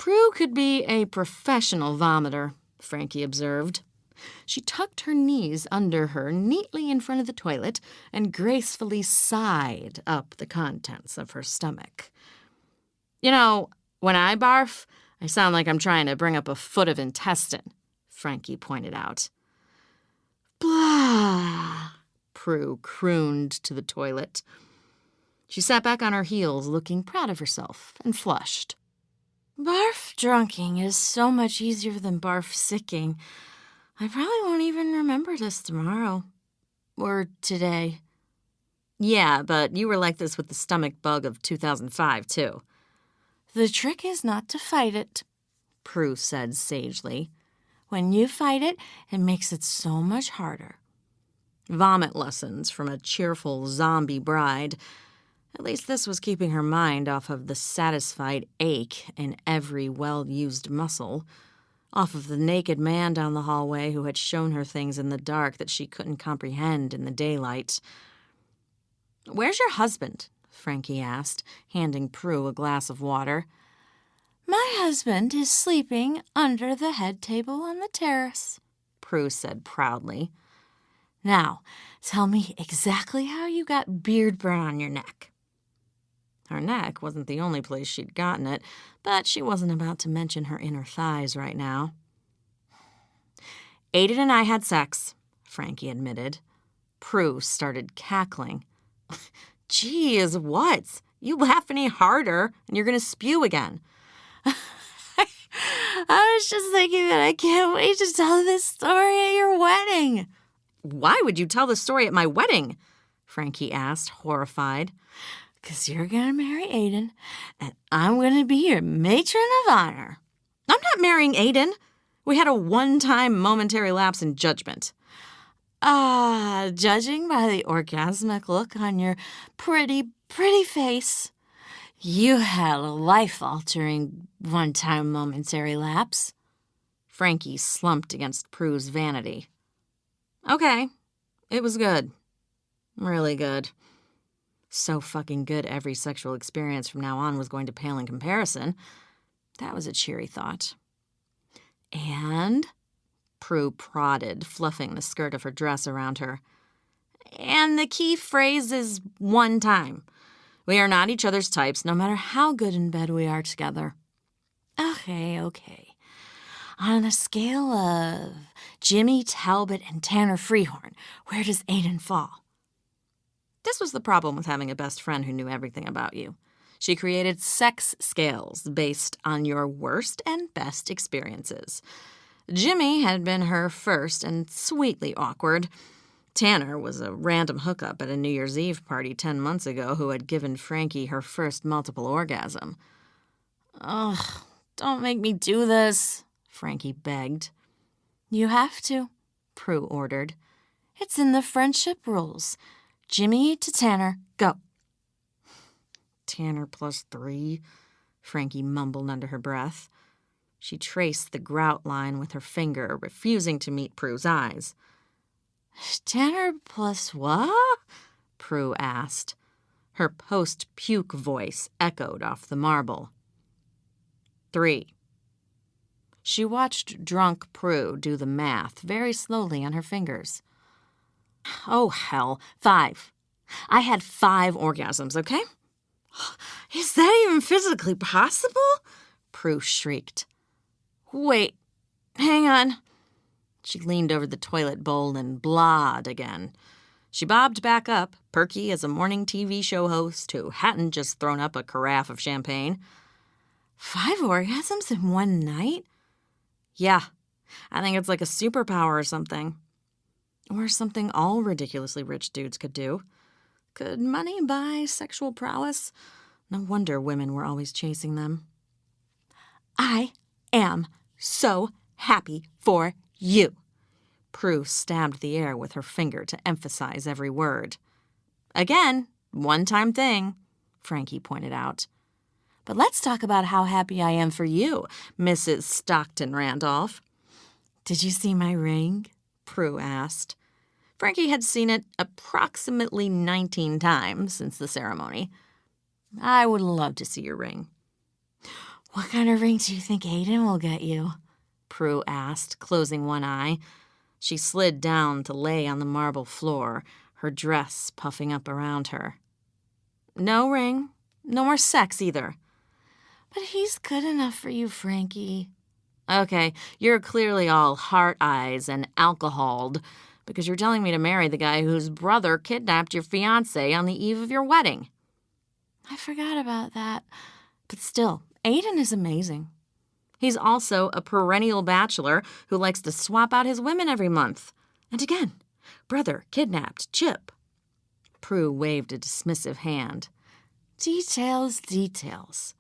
Prue could be a professional vomiter, Frankie observed. She tucked her knees under her neatly in front of the toilet and gracefully sighed up the contents of her stomach. You know, when I barf, I sound like I'm trying to bring up a foot of intestine, Frankie pointed out. Blah, Prue crooned to the toilet. She sat back on her heels, looking proud of herself, and flushed. Barf drunking is so much easier than barf sicking. I probably won't even remember this tomorrow. Or today. Yeah, but you were like this with the stomach bug of 2005, too. The trick is not to fight it, Prue said sagely. When you fight it, it makes it so much harder. Vomit lessons from a cheerful zombie bride. At least this was keeping her mind off of the satisfied ache in every well-used muscle, off of the naked man down the hallway who had shown her things in the dark that she couldn't comprehend in the daylight. Where's your husband? Frankie asked, handing Prue a glass of water. My husband is sleeping under the head table on the terrace, Prue said proudly. Now, tell me exactly how you got beard burn on your neck. Her neck wasn't the only place she'd gotten it, but she wasn't about to mention her inner thighs right now. Aiden and I had sex, Frankie admitted. Prue started cackling. Geez, what? You laugh any harder, and you're going to spew again. I was just thinking that I can't wait to tell this story at your wedding. Why would you tell the story at my wedding? Frankie asked, horrified. Because you're going to marry Aiden, and I'm going to be your matron of honor. I'm not marrying Aiden. We had a one-time momentary lapse in judgment. Judging by the orgasmic look on your pretty face, you had a life-altering one-time momentary lapse. Frankie slumped against Prue's vanity. Okay, it was good. Really good. So fucking good every sexual experience from now on was going to pale in comparison. That was a cheery thought. And? Prue prodded, fluffing the skirt of her dress around her. And the key phrase is one time. We are not each other's types, no matter how good in bed we are together. Okay. On a scale of Jimmy Talbot and Tanner Freehorn, where does Aiden fall? This was the problem with having a best friend who knew everything about you. She created sex scales based on your worst and best experiences. Jimmy had been her first and sweetly awkward. Tanner was a random hookup at a New Year's Eve party 10 months ago who had given Frankie her first multiple orgasm. Ugh, don't make me do this, Frankie begged. You have to, Prue ordered. It's in the friendship rules. Jimmy to Tanner, go. Tanner +3, Frankie mumbled under her breath. She traced the grout line with her finger, refusing to meet Prue's eyes. Tanner plus what? Prue asked. Her post-puke voice echoed off the marble. 3. She watched drunk Prue do the math very slowly on her fingers. Oh, hell. 5. I had 5 orgasms, okay? Is that even physically possible? Prue shrieked. Wait, hang on. She leaned over the toilet bowl and blahed again. She bobbed back up, perky as a morning TV show host who hadn't just thrown up a carafe of champagne. 5 orgasms in one night? Yeah, I think it's like a superpower or something. Or something all ridiculously rich dudes could do. Could money buy sexual prowess? No wonder women were always chasing them. I am so happy for you. Prue stabbed the air with her finger to emphasize every word. Again, one-time thing, Frankie pointed out. But let's talk about how happy I am for you, Mrs. Stockton Randolph. Did you see my ring? Prue asked. Frankie had seen it approximately 19 times since the ceremony. I would love to see your ring. What kind of ring do you think Aiden will get you? Prue asked, closing one eye. She slid down to lay on the marble floor, her dress puffing up around her. No ring. No more sex either. But he's good enough for you, Frankie. Okay, you're clearly all heart eyes and alcoholed because you're telling me to marry the guy whose brother kidnapped your fiancé on the eve of your wedding. I forgot about that. But still, Aiden is amazing. He's also a perennial bachelor who likes to swap out his women every month. And again, brother kidnapped Chip. Prue waved a dismissive hand. Details, details.